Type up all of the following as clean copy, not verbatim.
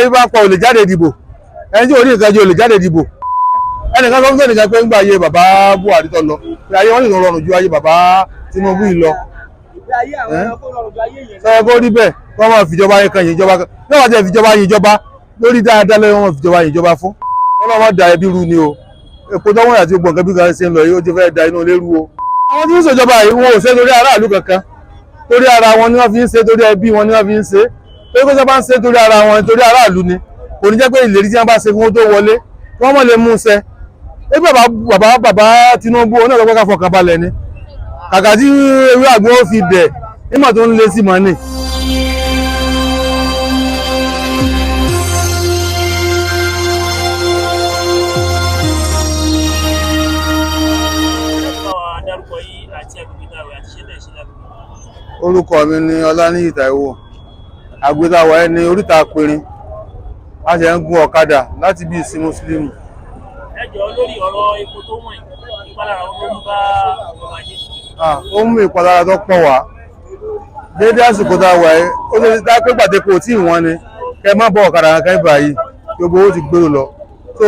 ẹni bá pa olè jáde dìbò, ẹni tí ò ní nǹkan jẹ olè jáde dìbò. Ẹnìkan sọ fún ẹnìkan pé ń gba ayé bàbá Buhari tó lọ pé ayé wọn nìkan rọrùn ju ayé bàbá Tinubu yìí lọ. Sọ kó rí bẹ́ẹ̀ kí wọ́n máa fìjọba yẹn kan yìí ìjọba kan ní wọ́n ti fìjọba yìí ìjọba lórí dáadáa lẹ́yìn wọn fìjọba yìí ìjọba fún. Wọ́n náà wọ́n da ẹbí ru ni o. Epo tọ́wọ́n àti gbọ̀n kan bí kan ṣe ń lọ yìí ó ti fẹ́ da inú ilé rú o. Àwọn tí ń ṣèjọba yìí wọn ò ṣe torí aráàlú kankan, torí ara wọn ni wọ́n fi ń ṣe, torí ẹbí wọn ni wọ́n fi ń ṣe. Pé kó sọ bá ń ṣe torí ara wọn torí aráàlú ni kò ní jẹ́ pé ìlérí tí wọ́n bá ṣe fún wọn tó wọlé kí wọ́n mọ̀ lè mú un ṣẹ. Bàbá Tinubu oní ọ̀dọ́ ká fọkàn balẹ̀ ni kàkà tí ewé àgbọn ó fi dẹ̀ nígbà tó ń lé sí mọ́ ni. Orúkọ mi ni Ọláníyì Táíwò, àgbétáwà ẹni oríta Apẹ̀rin, a ṣe ń gun ọ̀kadà láti bí ìsìn Mùsùlùmí. Ẹ jọ̀ọ́ lórí ọ̀rọ̀ epo tó wọ̀n ìpalára ó ń bá ọrọ̀ ajé. Ó mú ìpalára tó pọ̀ wá dédé àsìkò tá a wà yìí ó lè dá pé pàtẹ́kọ̀ tí ìwọ̀n ni kẹ má bọ̀ ọ̀kadà kankan báyìí gbogbo owó ti gbèrò lọ. So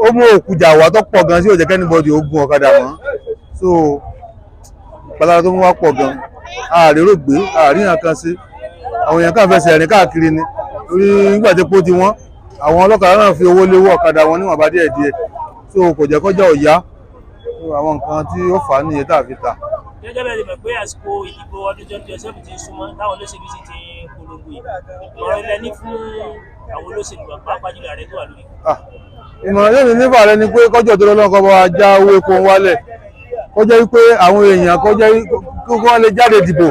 ó mú òkújà wá tó pọ̀ gan sí ó jẹ́ kẹ́nìbọ̀dì ó gun ọ̀kadà mọ́. So ìpalára tó mú wá pọ̀ gan, àrèrò gbé àríyàn kan sí àwọn èèyàn kan fẹsẹ̀ rìn káàkiri ni orí nígbà tí epo ti wọ́n àwọn ọlọ́kadà náà fi owó léwó ọ̀kadà wọn níwọ̀nba díẹ̀díẹ̀. So kò jẹ́ kọjá ọ̀yá àwọn nǹkan tí ó fà á nìyẹn tá a fi ta. Gẹ́gẹ́ bẹ́ẹ̀ ni mọ̀ pé àsìkò ìdìbò ọdún 2027 ti súnmọ́ táwọn olóṣèlú sì ti polongo yìí. Ọ̀rọ̀ ilẹ̀ ní fún àwọn olóṣèlú pàápàá jùlọ ààrẹ tó wà lórí. Ìmọ̀ràn yóò ní nífà rẹ ni pé kọjọ́ tó lọ́nà kan bá wa já owó epo wálẹ̀ kọjá wípé àwọn èèyàn kọjá kí wọ́n lè jáde dìbò.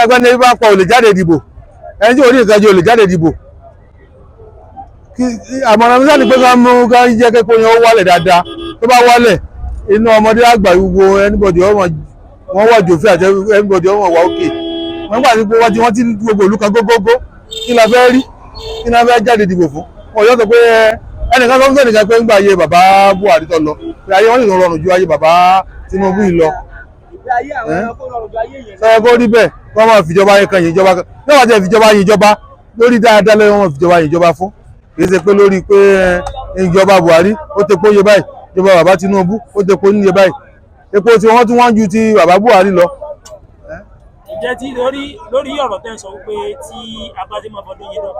Ẹgbẹ́ ní bá pa olè jáde dìbò, ẹni tí ò ní nǹkan jẹ olè jáde dìbò. Àmọ̀ràn mi sáà ni pé ká mú ká jẹ́ kẹ́kọ̀ọ́ yẹn ó wálẹ̀ dáadáa. Tó bá wálẹ̀ inú ọmọdé àgbà gbogbo anybody wọ́n wà jòfin àti anybody wọ́n wà òkè. Wọ́n gbà ní pé wọ́n ti gbogbo olú kan gógógó kí la fẹ́ rí kí la fẹ́ jáde dìbò fún. Wọ́n yọ́ sọ pé ẹnìkan sọ fún ẹnìkan pé ń gba ayé bàbá Buhari tó lọ pé ayé wọn nìkan rọrùn ju ayé bàbá Tinubu yìí lọ. Sọ kó rí bẹ́ẹ̀ kí wọ́n máa fìjọba yẹn kan yìí ìjọba kan ní wọ́n ti fìjọba yìí ìjọba lórí dáadáa lẹ́yìn wọn fìjọba yìí ìjọba fún. Kì í ṣe pé lórí pé ìjọba Buhari ó ti póye báyìí ìjọba bàbá Tinubu ó ti pó níye báyìí epo tí wọ́n tún wọ́n ju ti bàbá Buhari lọ. Ǹjẹ́ tí lórí ọ̀rọ̀ tẹ́ ń sọ wípé tí a bá dé máa fọdún yìí lọ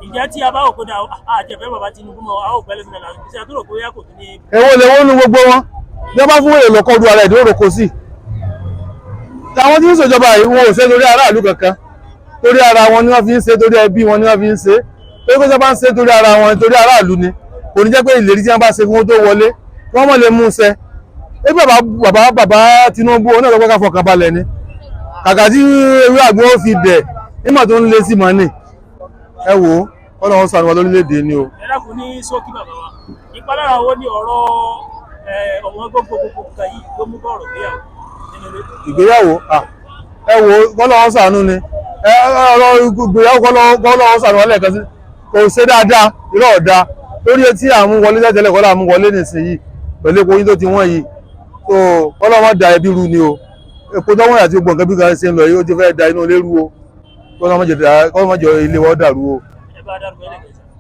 ǹjẹ́ tí a bá wò kódà àjẹfẹ́ bàbá Tinubu mọ́ a ò pẹ́lẹ́ sílẹ̀ láti fi ṣe àtúrò pé kò tún ní. Èwo lè wọ́n nu gbogbo wọn bí wọ́n bá fún èrè lọ́kọ́ ọdún ara ìdúró roko sí. Àwọn tí ń ṣèjọba yìí wọn ò ṣe torí aráàlú kankan, torí ara wọn ni wọ́n fi ń ṣe, torí ẹbí wọn ni wọ́n fi ń ṣe. Pé kó sọ bá ń ṣe torí ara wọn torí aráàlú ni kò ní jẹ́ pé ìlérí tí wọ́n bá ṣe fún wọn tó wọlé kí wọ́n mọ̀ lè mú un ṣẹ. Bàbá Tinubu oní ọ̀dọ́ ká fọkàn balẹ̀ ni kàkà tí ewé àgbọn ó fi dẹ̀ nígbà tó ń lé sí mọ́ ni. Ẹ wò ó Ọlọ́run ṣàánú wa lórílẹ̀‐èdè ni o. Ẹ dákun ní ṣókí bàbá wa ìpalára wo ni ọ̀rọ̀ ọmọ gbogbo nǹkan yìí ló mú bọ̀rọ̀ ìgbéyàwó ẹ wò ó Ọlọ́run ṣàánú ni ọ̀rọ̀ ìgbéyàwó Ọlọ́run ṣàánú wa lẹ́ẹ̀kan sí kò ṣe dáadáa irọ́ ọ̀dà lórí etí àmú wọlé tẹ́tẹ́lẹ̀ kọ́lá àmú wọlé nísìnyí pẹ̀lú epo yín tó ti wọ́n yìí. So Ọlọ́run da ẹbí ru ni o epo tó wọ́n àti gbọ̀n kan bí kan ṣe ń lọ yìí ó ti fẹ́ da inú ilé rú o Ọlọ́run jẹ́ ilé wọ́n dàrú o.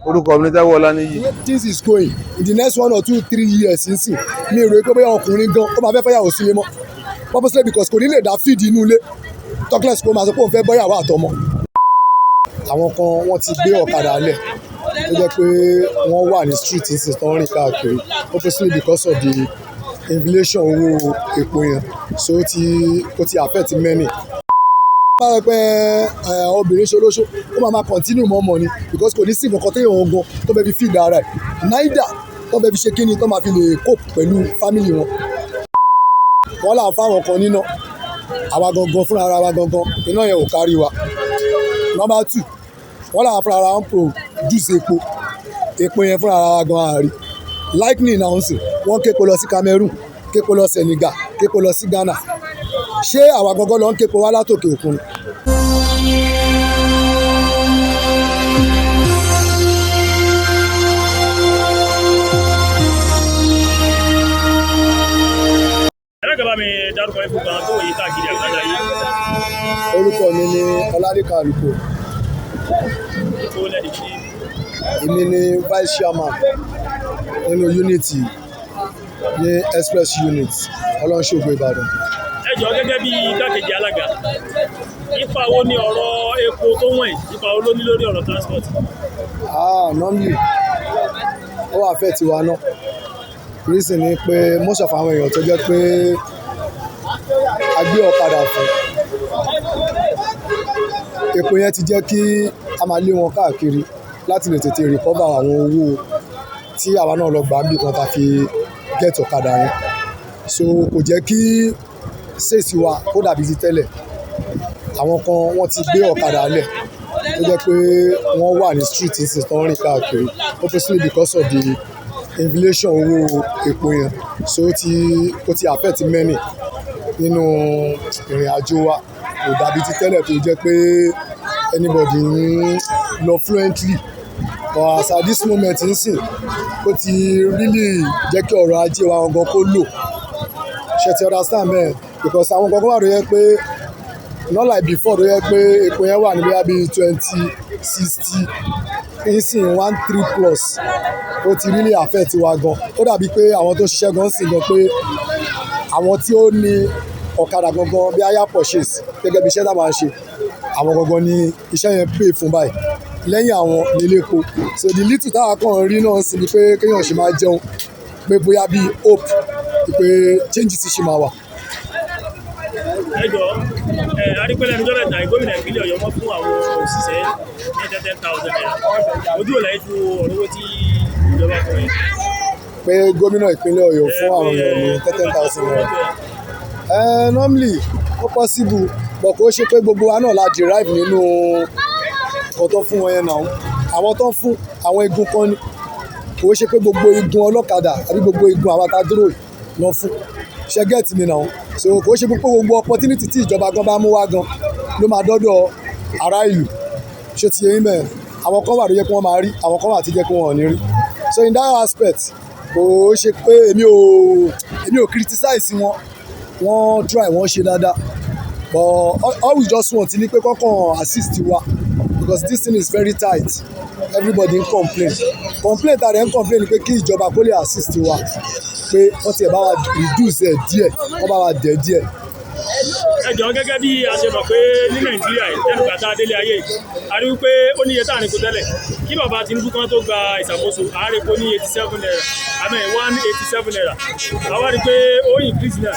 Orúkọ mi ní Táíwò Ọláníyì. Things is going in the next 1 or 2, 3 years sínsìn mi rò pé bóyá ọkùnrin gan ó máa fẹ́ fẹ́yàwó sílé mọ́ purposely because kò ní lè dá feed inú ilé talkless kó máa sọ pé òun fẹ́ bọ́yàwó àtọmọ. Àwọn kan wọ́n ti gbé ọ̀kadà lẹ̀ ó jẹ́ pé wọ́n wà ní street nísìnyí tó ń rìn káàkiri purposely because of the inflation owó epo yẹn so ó ti affect many. Báwo pé obìnrin ṣolóṣó ó máa continue mọ́ ọmọ ni because kò ní sí nǹkan tó yẹ wọn gan tó fẹ́ fi feed ara ẹ̀ náírà tó fẹ́ fi ṣe kíni tó máa fi lè cope pẹ̀lú family wọn. Wọ́n là ń fáwọn kan níná àwa gangan fúnra ara wa gangan iná yẹn ò kárí wa. Number 2 wọ́n là ń fúnra ara wọn produce epo yẹn fúnra ara wa gan àárí lightning náà ń sìn wọ́n képo lọ sí Cameroon képo lọ Senegal képo lọ sí Ghana ṣé àwa gangan lọ ń képo wá látòkè òkun. Orúkọ mi ni Ọládìkan Àlùkò. èmi ni vice chairman nínú unity ní express unit ọlọ́nṣogbo Ìbàdàn. ẹ jọ̀ọ́ gẹ́gẹ́ bí igbákejì alága ipa wo ni ọ̀rọ̀ epo tó wọ̀nyí ipa wo ló ní lórí ọ̀rọ̀ transport. Normally ó wà fẹ́ tiwa náà reason ni pé most of àwọn èèyàn tó jẹ́ pé a gbé ọ̀kadà fún epo yẹn ti jẹ́ kí a máa lé wọn káàkiri láti lè tètè recover àwọn owó tí àwa náà lọ gbà ń bí kan ta fi get ọ̀kadà yẹn so kò jẹ́ kí sèṣì wa kó dàbí ti tẹ́lẹ̀ àwọn kan wọ́n ti gbé ọ̀kadà lẹ̀ tó jẹ́ pé wọ́n wà ní street nísìnyí tó ń rìn káàkiri obviously because of the inflation owó epo yẹn so ó ti affect many nínú ìrìn àjò wa kò dàbí ti tẹ́lẹ̀ tó jẹ́ pé anybody ń lọ fluently but as at this moment nsìn ó ti really jẹ́ kí ọrọ̀ ajé wa gangan kó lò ṣe ti understand bẹ́ẹ̀ because àwọn gangan wà tó yẹ pé not like before tó yẹ pé epo yẹn wà níbi àbí 2060 nsìn 13 plus ó ti really affect wa gan ó dàbí pé àwọn tó ṣiṣẹ́ gan sì gan pé àwọn tí ó ní ọ̀kadà gangan bí hire purchase gẹ́gẹ́ bí iṣẹ́ tá a máa ń ṣe àwọn gangan ni iṣẹ́ yẹn pay fún báyìí lẹ́yìn àwọn nílé epo so the little táwa kàn rí náà sì ni pé kéèyàn ṣe máa jẹun pé bóyá bíi hope pé change ti ṣe máa wà. ẹ jọ̀ọ́ adípẹ́lẹ́ ní jọ́lẹ̀ta gómìnà ìpínlẹ̀ Ọ̀yọ́ wọ́n fún àwọn òṣìṣẹ́ ní 10,000 naira ojú ò lẹ́yìn ju ọ̀rọ̀ owó tí ìjọba fún yẹn. pé gómìnà ìpínlẹ̀ Ọ̀yọ́ fún àwọn èèyàn ní 10,000 naira. Normally ó possible but kò ṣe pé gbogbo wa náà la derive nínú nǹkan tó fún wọn yẹn náà àwọn tó ń fún àwọn igun kan ní kò ṣe pé gbogbo igun ọlọ́kadà àbí gbogbo igun àwọn atádúró lọ fún ṣe gẹ́ẹ̀tì mi náà so kò ṣe pé gbogbo opportunity tí ìjọba gan bá mú wá gan ló máa dọ́dọ̀ ará ìlú ṣé ti yẹ yín bẹ́ẹ̀ àwọn kan wà tó yẹ kí wọ́n máa rí àwọn kan wà tó yẹ kí wọ́n ò ní rí so in that aspect kò ṣe pé èmi ò criticize wọn wọ́n try wọ́n ṣe dáadáa but all we just want ni pé kọ́kàn assist wa because this thing is very tight everybody ń complain tàbí ń complain ni pé kí ìjọba kó lè assist wa pé wọ́n ti ẹ̀ bá wa reduce ẹ̀ díẹ̀ wọ́n bá wa dẹ̀ díẹ̀. ẹ jọ̀ọ́ gẹ́gẹ́ bí a ṣe mọ̀ pé ní Nàìjíríà tẹ́lẹ̀ gbàtà délé ayé a rí wípé ó níye tá à ní kó tẹ́lẹ̀ kí bàbá Tinubu kan tó gba ìṣàkóso ààrẹ kó ní 87 naira àmọ́ 187 naira àwa rí pé ó increase náà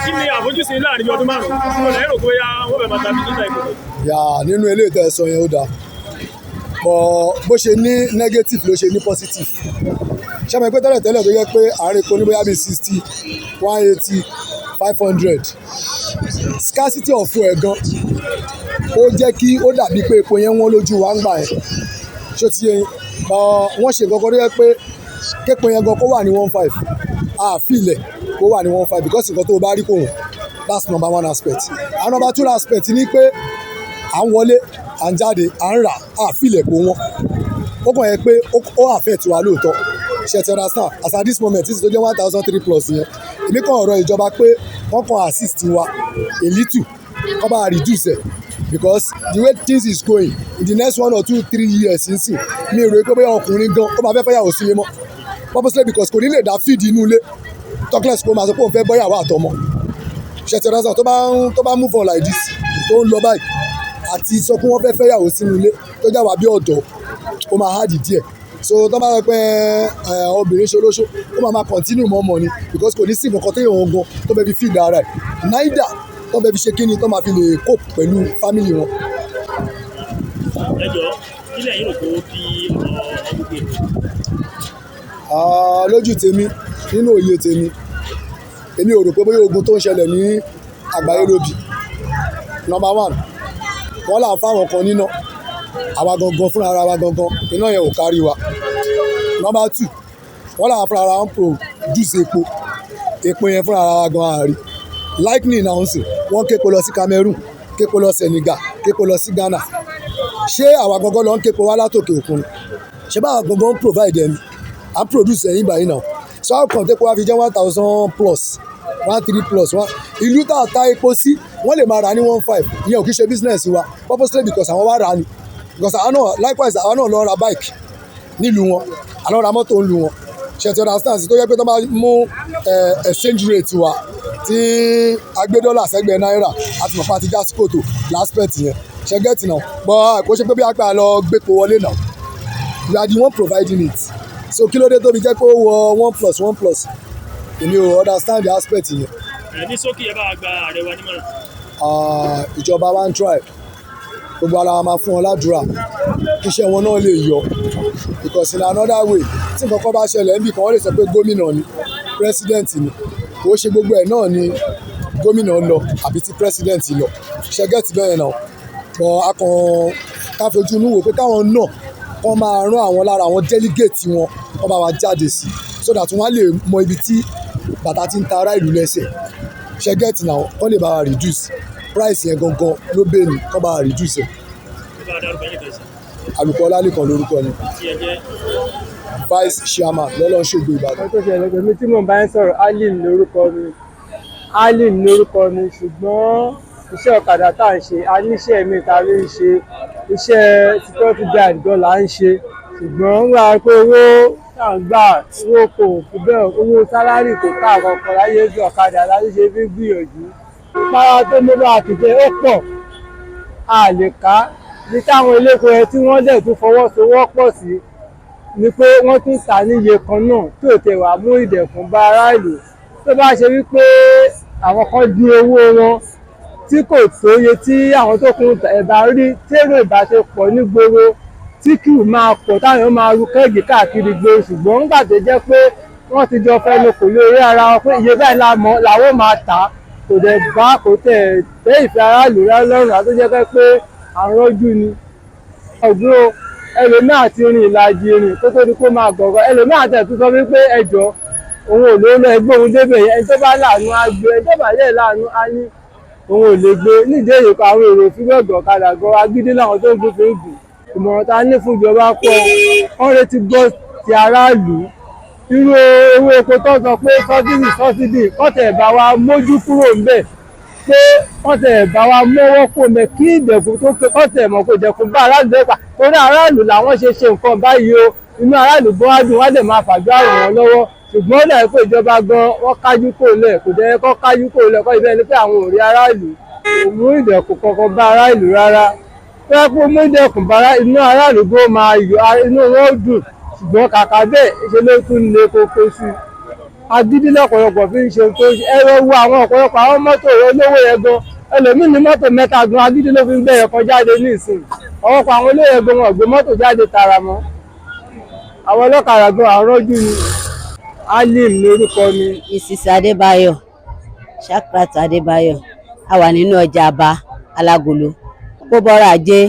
kí ni àfojúsùn láàrin bí ọdún márùn-ún ọ̀nà èrò pé wọ́n bẹ̀ máa tàbí níta ìkòkò. yà nínú eléyìí tẹ́ ẹ sọ yẹn ó dáa bó ṣe ní negative ló ṣe ní positive ṣé mo pé tẹ́lẹ̀ tó yẹ pé àárín epo ní bóyá bíi 60 180 500 scarcity of fuel gan ó jẹ́ kí ó dàbí pé epo yẹn wọ́n lójú wa ń gbà yẹn ṣó ti yẹ wọ́n ṣe nǹkan kan tó yẹ pé képo yẹn gan kó wà ní 15 àfilẹ̀ kó wà ní 15 because nǹkan tó o bá rí kò wọ́n that's number one aspect and number two aspect ni pé à ń wọlé à ń jáde à ń rà àfilẹ̀ kó wọ́n ó kàn yẹ pé ó affect wa lóòótọ́ ṣe ti understand as at this moment títí tó jẹ́ 1,003 plus yẹn èmi kàn ọ̀rọ̀ ìjọba pé wọ́n kàn assist wa a little kọ́ bá reduce ẹ̀ because the way things is going in the next 1 or 2 3 years nsìn mi rò pé bóyá ọkùnrin gan ó máa fẹ́ fẹ́yàwó sílé mọ́ purposely because kò ní lè dá feed inú ilé talkless kó máa sọ pé òun fẹ́ bọ́yàwó àtọmọ ṣe ti understand tó bá move on like this tó ń lọ báyìí àti sọ pé wọ́n fẹ́ fẹ́yàwó sínú ilé tó jà wá bí ọ̀dọ́ ó máa hard díẹ̀ so tó bá rẹ pé obìnrin ṣolóṣó ó máa continue mọ́ ọmọ ni because kò ní sí nǹkan tó yẹ wọn gan tó bẹ́ẹ̀ fi feed ara ẹ̀ neither tó bẹ́ẹ̀ fi ṣe kíni tó máa fi lè cope pẹ̀lú family wọn. ẹ jọ̀ọ́ kí lẹ́yìn rò pé ó fi ọdún gbé. lójú tèmi nínú òye tèmi èmi ò rò pé bóyá ogun tó ń ṣẹlẹ̀ ní àgbáyé lóbi number one wọ́n là ń fáwọn kan níná àwa gangan fúnra ara wa gangan iná yẹn ò kárí wa number two wọ́n là ń fúnra ara wa ń produce epo yẹn fúnra ara wa gan àárí lightning náà ń sìn wọ́n képo lọ sí Cameroon képo lọ Senegal képo lọ sí Ghana ṣé àwa gangan lọ ń képo wá látòkè òkun ṣé báwa gangan ń provide ẹni à ń produce ẹ̀yìn báyìí náà so how come tẹ́kọ̀ wá fi jẹ́ 1,000 plus 13 plus one ìlú tá a ta epo sí wọ́n lè máa rà ní 15 ìyẹn ò kí ṣe business wa purposely because àwọn wá rà ní because àwọn náà likewise àwọn náà lọ ra bike nílùú wọn àlọ́ ra mọ́tò ń lu wọn ṣètò understand tó yẹ pé tó máa mú exchange rate wa tí agbẹ́dọ́là sẹ́gbẹ̀ẹ́ náírà àti mọ̀pá àti gas kòtò l'aspect yẹn ṣẹ́gẹ́tì náà bọ́ kò ṣe pé bí apá lọ gbépo wọlé náà we are the one providing it so kí ló dé tó fi jẹ́ pé ó wọ 1+1+ èmi ò understand the aspect yẹn. ní sókè ẹ bá gba ààrẹ wa nímọ̀ràn. Ìjọba wa ń try gbogbo ara wa máa fún wọn ládùúrà kí iṣẹ́ wọn náà lè yọ because in another way tí nǹkan kan bá ṣẹlẹ̀ níbi kan wọ́n lè sọ pé gómìnà ni president ni kò ṣe gbogbo ẹ̀ náà ni gómìnà lọ àbí tí president lọ ṣẹ́gẹ́tì bẹ́ẹ̀ náà bọ́ akàn káfojú inú wò pé káwọn náà kọ́ máa rán àwọn lára àwọn delegate wọn kọ́ bá wa jáde sí so that wọ́n á lè mọ ibi tí bàtà ti ń ta ará ìlú lẹ́sẹ̀ ṣẹ́gẹ́tì náà kọ́ lè bá wa reduce price yẹn gangan ló bẹ́ẹ̀ ni kọ́ bá wa reduce ẹ̀. Àlùkò Ọlálékan lórúkọ ni vice chairman lọ́lọ́ṣogbo Ìbàdàn. ọ̀tọ̀ ṣẹlẹ̀ pẹ̀lú tí mò ń bá ń sọ̀rọ̀ Alim lórúkọ mi ṣùgbọ́n iṣẹ́ ọ̀kadà tá à ń ṣe a níṣẹ́ mi ta ló ń ṣe iṣẹ́ security guard gan là ń ṣe ṣùgbọ́n ń gbà pé owó tá à ń gbà owó kò fi bẹ́ẹ̀ owó sálárì kò ká àkọ́kọ́ láyé ju ọ̀kadà láti ṣe fi gbìyànjú ìpara tó mú bá àtúnṣe ó pọ̀ a lè ká ní táwọn eléko ẹ tí wọ́n dẹ̀ tún fọwọ́sowọ́pọ̀ sí ni pé wọ́n tún tà níye kan náà tí ò tẹ̀ wá mú ìdẹ̀kùn bá aráàlú tó bá ṣe wípé àwọn kan dín owó wọn tí kò tóye tí àwọn tó kún ẹ̀bá rí tèrò ìbáṣepọ̀ nígboro tí kì í máa pọ̀ táwọn máa ru kẹ́ẹ̀gì káàkiri gbòòrò ṣùgbọ́n nígbà tó jẹ́ pé wọ́n ti jọ fẹnu kò lórí ara wọn pé iye báyìí làwọn máa tà kò dẹ̀ bá kò tẹ̀ tẹ́ ìfẹ́ aráàlú lọ́rùn àti tó jẹ́ pé àrọ́jú ni ọ̀gbọ́n ẹlòmíà ti rin ìlàjì rìn tó tó di kó máa gọ̀gọ̀ ẹlòmíà tẹ̀ tó sọ wípé ẹjọ́ òun ò lè lọ ẹgbẹ́ òun débẹ̀ ẹni tó bá láàánú á gbé ẹni tó bá lẹ̀ láàánú á ní òun ò lè gbé nídìí èyí kan àwọn èrò fún gbọ̀ngàn ọ̀kadà gan agídí láwọn tó ń gbé fún ìgbì ìmọ̀ràn tá a ní fún ìjọba pọ̀ wọ́n retí gbọ́ ti aráàlú irú owó epo tó sọ pé sọ́sídì kọ́tẹ̀ bá wa mójú kúrò ńbẹ̀ pé kọ́tẹ̀ bá wa mọ́wọ́ kó mẹ́ kí ìdẹ̀kùn tó pé kọ́tẹ̀ mọ̀ kó ìdẹ̀kùn bá aráàlú dẹ́pà torí aráàlú làwọn ṣe nǹkan báyìí o inú aráàlú bọ́ wá dùn wá dẹ̀ máa fàjọ àrùn wọn lọ́wọ́ ṣùgbọ́n ó dẹ̀ pé ìjọba gan wọ́n kájú kò lẹ̀ kò dẹ̀ kọ́ kájú kò lẹ̀ kọ́ ibẹ̀ ni pé àwọn ò rí aráàlú kò mú ìdẹ̀kùn kankan bá aráàlú rárá pé kó mú ìdẹ̀kùn bá inú aráàlú gan máa yọ inú wọn ó dùn ṣùgbọ́n kàkà bẹ́ẹ̀ ṣe ló tún lé koko sí i agídí lọ́pọ̀lọpọ̀ fi ń ṣe tó ẹ̀rọ wo àwọn ọ̀pọ̀lọpọ̀ àwọn mọ́tò olówó yẹn gan ẹlòmíì ní mọ́tò mẹ́ta gan agídí ló fi ń gbẹ̀yẹ̀ kan jáde ní ìsìn ọ̀pọ̀lọpọ̀ àwọn olówó yẹn gan wọn gbé mọ́tò jáde tààrà mọ́ àwọn ọlọ́kadà gan àrọ́jú ni. Alim lórúkọ mi. Mrs. Adébáyọ̀ Shakrat Adébáyọ̀ a wà nínú ọjà àbá alágolo kó bọ́ra ajé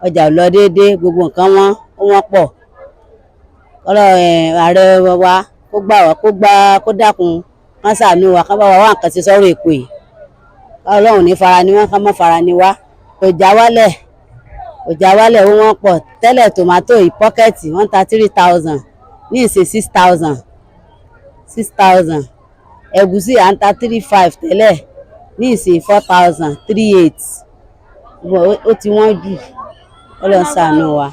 ọjà ò lọ déédéé gbogbo nǹkan wọ́n pọ̀ ọ̀rọ̀ ààrẹ wa kó gbà wá kó dákun wọ́n ṣàánú wa ká bá wa wá nǹkan ti sọ̀rọ̀ èkó yìí Ọlọ́run ní fara ni wọ́n ká mọ́ fara ni wá ọjà wálẹ̀ owó wọn pọ̀ tẹ́lẹ̀ tòmátò yìí pọ́kẹ́tì wọ́n ta 3,000 ní ìṣe 6,000 ẹ̀gúsí à ń ta 3,500 tẹ́lẹ̀ ní ìṣe 4,000 3,800 ó ti wọ́n jù Ọlọ́run ṣàánú wa.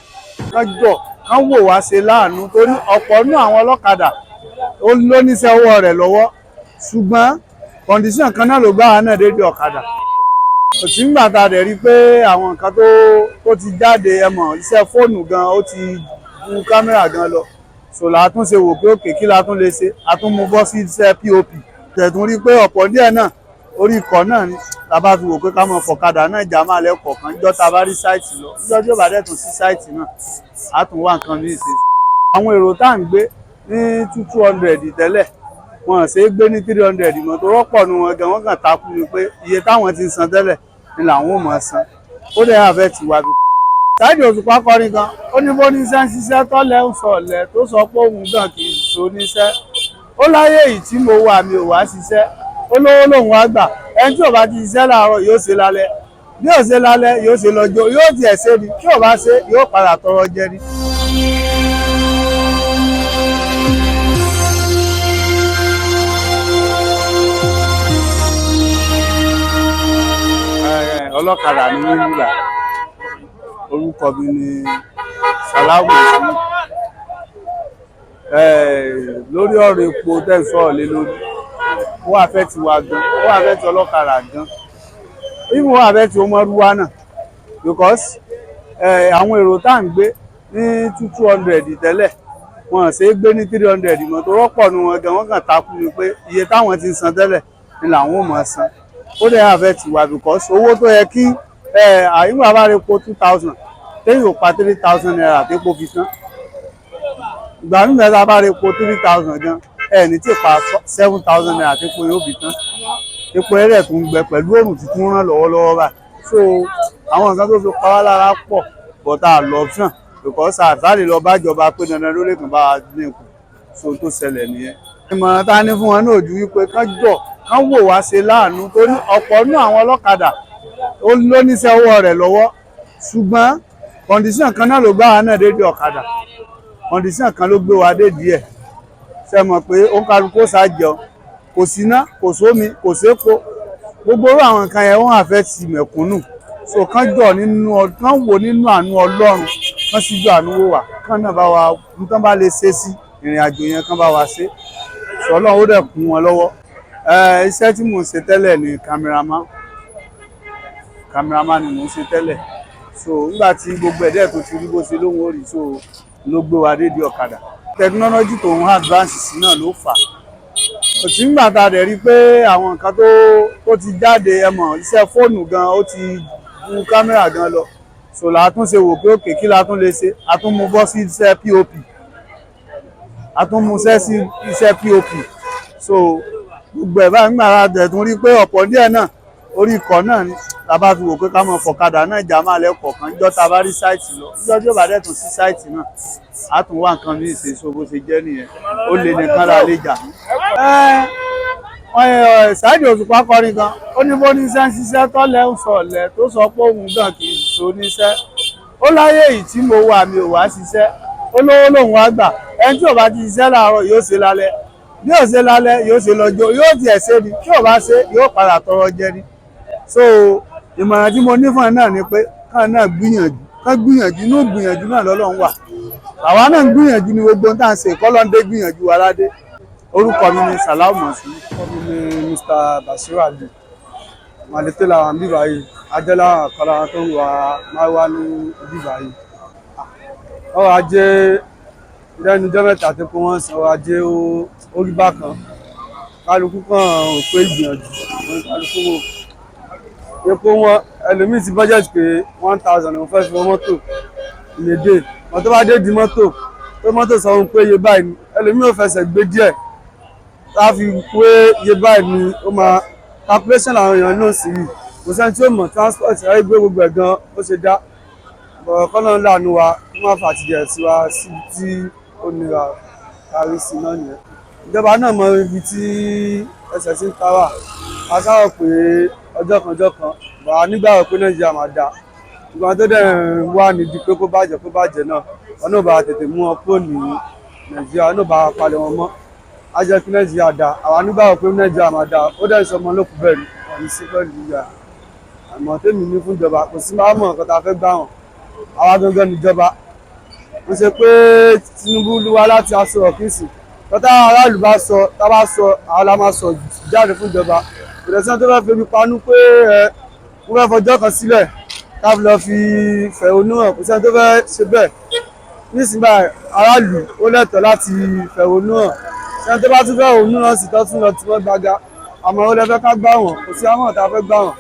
lọ́jọ́ kán wò wá ṣe láàánú torí ọ̀pọ̀ nú àwọn ọlọ́kadà ó lóníṣẹ́ owó rẹ̀ lọ́wọ́ ṣùgbọ́n kọ̀ǹdíṣàn kan náà ló gbá wa náà dédé ọ̀kadà kò sí nígbà tá a dẹ̀ rí pé àwọn nǹkan tó ti jáde iṣẹ́ fóònù gan ó ti ju kámẹ́rà gan lọ sòlá tún ṣe wò pé òkè kí la tún lè ṣe a tún mú bọ́ sí iṣẹ́ POP tẹ̀tún rí pé ọ̀pọ̀ díẹ̀ náà orí ikọ̀ náà ni la bá fi wò pé ká mọ̀ fọ̀kadà náà jà máa lẹ́kọ̀ọ́ kan níjọ́ tá a bá rí sáìtì lọ níjọ́ tí ó bá dẹ̀ tún sí sáìtì náà a tún wá nǹkan ní ìṣe. àwọn èrò tá à ń gbé ní 200 tẹ́lẹ̀ wọn ṣe é gbé ní 300 mọ́ tó rọ́pọ̀ nu wọn gan wọ́n kàn takú ni pé iye táwọn ti san tẹ́lẹ̀ ni làwọn ò mọ̀ san ó dẹ̀ àfẹ́ ti wá bí. Saheed Òṣùpá kọrin kan ó ní bó níṣẹ́ ń ṣiṣẹ́ tọ́lẹ̀ ń sọ̀lẹ̀ tó sọ pé òun gan kì í so níṣẹ́ ó láyé èyí tí mo wà mi ò wá ṣiṣẹ́ ó lówó lòun wá gbà ẹni tí ò bá ti ṣiṣẹ́ láàárọ̀ yóò ṣe lálẹ́ bí ò ṣe lálẹ́ yóò ṣe lọ́jọ́ yóò tiẹ̀ ṣe ni tí ò bá ṣe yóò padà tọrọ jẹ ni. ọlọ́kadà ni wọ́n ń gbà orúkọ mi ni Salawu lórí ọ̀rọ̀ epo tẹ́ ń sọ̀rọ̀ lé lórí ó affect wa gan, ó affect ọlọ́kadà gan, even ó affect ọmọrúwa náà because àwọn èrò tá à ń gbé ní 200 tẹ́lẹ̀ wọn ṣe é gbé ní 300 mọ́ tó rọ́pọ̀ nu wọn gan, wọ́n kàn takú ni pé iye táwọn ti san tẹ́lẹ̀ ni làwọn ò mọ̀ san. Ó dẹ̀ affect wa because owó tó yẹ kí àyíwá bá repo 2000 téyìn ò pa 3000 naira tépo fi tán. Ìgbà nígbà tá a bá repo 3000 gan ní tí pa 7000 naira tépo yóò fi tán. Epo ẹ̀rẹ̀ tó ń gbẹ pẹ̀lú òrùn tí tún rán lọ́wọ́lọ́wọ́ báyìí. So àwọn nǹkan tó fi pa wá lára pọ̀ but a lọ option because àtàlè lọ bá jọba pé dandan ló lè kàn bá wa dín kù. So tó ṣẹlẹ̀ nìyẹn. Ìmọ̀ràn tá a ní fún wọn náà ju wípé kán wò wá ṣe láàánú torí ọ̀pọ̀ nínú àwọn ọlọ́kadà ó lóníṣẹ́ ọwọ́ rẹ̀ lọ́wọ́ ṣùgbọ́n kọ̀ǹdíṣàn kan náà ló gbá wa náà dédé ọ̀kadà, kọ̀ǹdíṣàn kan ló gbé wa dédé ẹ̀. Ṣe mọ̀ pé ó ń kálukú ṣáàjọ kò síná kò sómi kò sépo gbogbo orú àwọn nǹkan yẹn wọ́n àfẹ́ ti mẹ̀kúnnù. So kán wò nínú àánú Ọlọ́run kán sì jọ àánú wò wá kán náà bá wa nǹkan bá lè ṣe sí ìrìn àjò yẹn kán bá wa ṣe. Sọ Ọlọ́run ó dẹ̀ kún wọn lọ́wọ́. Iṣẹ́ tí mò ń ṣe tẹ́lẹ̀ ni cameraman ni mò ń ṣe tẹ́lẹ̀. So nígbà tí gbogbo ẹ̀dẹ́ tó ti rí bó ṣe lóhun ó rí so ló gbé wa dédé ọ̀kadà. Technology tó ń advance sí náà ló fà á. Kò sí nígbà tá a dẹ̀ rí pé àwọn nǹkan tó ti jáde ẹ mọ̀ iṣẹ́ fóònù gan ó ti ju kámẹ́rà gan lọ. So là á tún ṣe wò pé òkè kí la tún lè ṣe, a tún mú bọ́ sí iṣẹ́ POP, a tún mú sí iṣẹ́ POP. So gbogbo ẹ̀ bá ń gbàrà dẹ̀ tún rí pé ọ̀pọ̀ díẹ̀ náà orí ikọ̀ náà ni la bá fi wò pé ká mọ fọ̀kadà náà jà máa lẹ́kọ̀ọ́ kan níjọ́ tá a bá rí sáìtì lọ níjọ́ tí ó bá dẹ̀ tún sí sáìtì náà á tún wá nǹkan bí ìṣe so bó ṣe jẹ́ nìyẹn ó lè nìkan la lè jà. Saheed Òṣùpá kọrin kan ó ní bó níṣẹ́ ń ṣiṣẹ́ tọ́lẹ̀ ń sọ̀lẹ̀ tó sọ pé òun gan kì í so níṣẹ́ ó láyé èyí tí mo wà mi ò wá ṣiṣẹ́ ó lówó lòun wá gbà ẹni tí ò bá ti ṣiṣẹ́ láàárọ̀ yóò ṣe lálẹ́ bí ò ṣe lálẹ́ yóò ṣe lọ́jọ́ yóò tiẹ̀ ṣe ni tí ò bá ṣe yóò padà tọrọ jẹ ni. So ìmọ̀ràn tí mo ní fún ẹ náà ni pé káà náà gbìyànjú inú gbìyànjú náà lọ́lọ́run wà àwa náà ń gbìyànjú ní gbogbo tá à ń ṣe kọ́lọ́ndé gbìyànjú wa ládé. Orúkọ mi ni Salau Mọ̀sùn. Orúkọ mi ni Mr. Bashiru Ali Màlété làwọn bíbá yìí ajẹ́lá àkàrà tó ń wà máa wá ní bíbá yìí. Ọrọ̀ ajé lẹ́nu ọjọ́ mẹ́ta tí wọ́n ń san ọrọ̀ ajé orí bákan kálukú kan ò pé ìgbìyànjú kálukú wọn. Epo wọn ẹlòmíì ti budget pé 1000 ní wọ́n fẹ́ fi wọ mọ́tò ìlédè wọn tó bá dé di mọ́tò tó mọ́tò sọ wọn pé iye báyìí ni ẹlòmíì ò fẹsẹ̀ gbé díẹ̀ tá a fi pé iye báyìí ni ó máa calculation àwọn èèyàn náà sí i kò sẹ́ni tí ó mọ̀ transport ẹ̀ gbé gbogbo ẹ̀ gan ó ṣe dá bọ̀rọ̀ kọ́nà láàánú wa kó má fàtìjẹ̀ sí wa síbi tí ó nira kárí sí náà nìyẹn. Ìjọba náà mọ ibi tí ẹsẹ̀ sí ń ta wà a sábà pé ọjọ́ kan bàá nígbà pé Nàìjíríà máa dáa ìgbà tó dẹ̀ wà níbi pé kó bàjẹ́ náà wọn náà bá tètè mú wọn kúrò ní Nàìjíríà wọn náà bá palẹ̀ wọn mọ́ á jẹ́ kí Nàìjíríà dáa àwa nígbà pé Nàìjíríà máa dáa ó dẹ̀ sọ ọmọ lókùn bẹ́ẹ̀ ni wọn ní sí pẹ̀lú ìyá àmọ́ tèmi ní fún ìjọba kò sí máa mọ̀ nǹkan tá a fẹ́ gbà wọn àwa gangan níjọba wọ́n ṣe pé Tinubu lù wá láti aṣọ ọ̀kínsì tọ́tà aráàlú bá sọ tá a bá sọ àwọn la máa sọ jáde fún ìjọba ìrẹsì tó fẹ́ fi panú pé wọ́n fẹ́ fọjọ́ kan sílẹ̀ káfí lọ fi fẹ̀hónú hàn kò sẹ́ni tó fẹ́ ṣe bẹ́ẹ̀ nísìnyí aráàlú ó lẹ́tọ̀ọ́ láti fẹ̀hónú hàn sẹ́ni tó bá tún fẹ̀hónú hàn sí tó tún lọ tí wọ́n gbága àmọ́ ó lẹ́fẹ́ ká gbà wọ́n kò sí àwọn tá a fẹ́ gbà wọ́n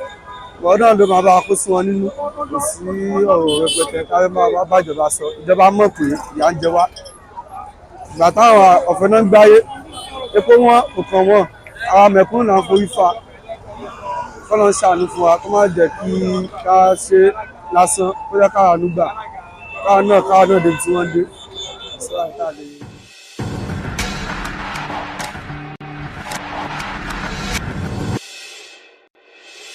wọ́n náà ló máa bá kó sí wọn nínú kò sí ọ̀rọ̀ rẹpẹtẹ káfí máa bá ìjọba sọ ìjọba mọ̀ pé ìyà ń jẹ wá ìgbà táwọn ọ̀fẹ́ náà ń gbáyé epo wọn kò kàn wọ́n àwọn mẹ̀kúnnù náà forí fa kọ́lọ́ ń ṣàánú fún wa kó má jẹ́ kí ká ṣe lásán ó yẹ káwa nígbà káwa náà débi tí wọ́n dé.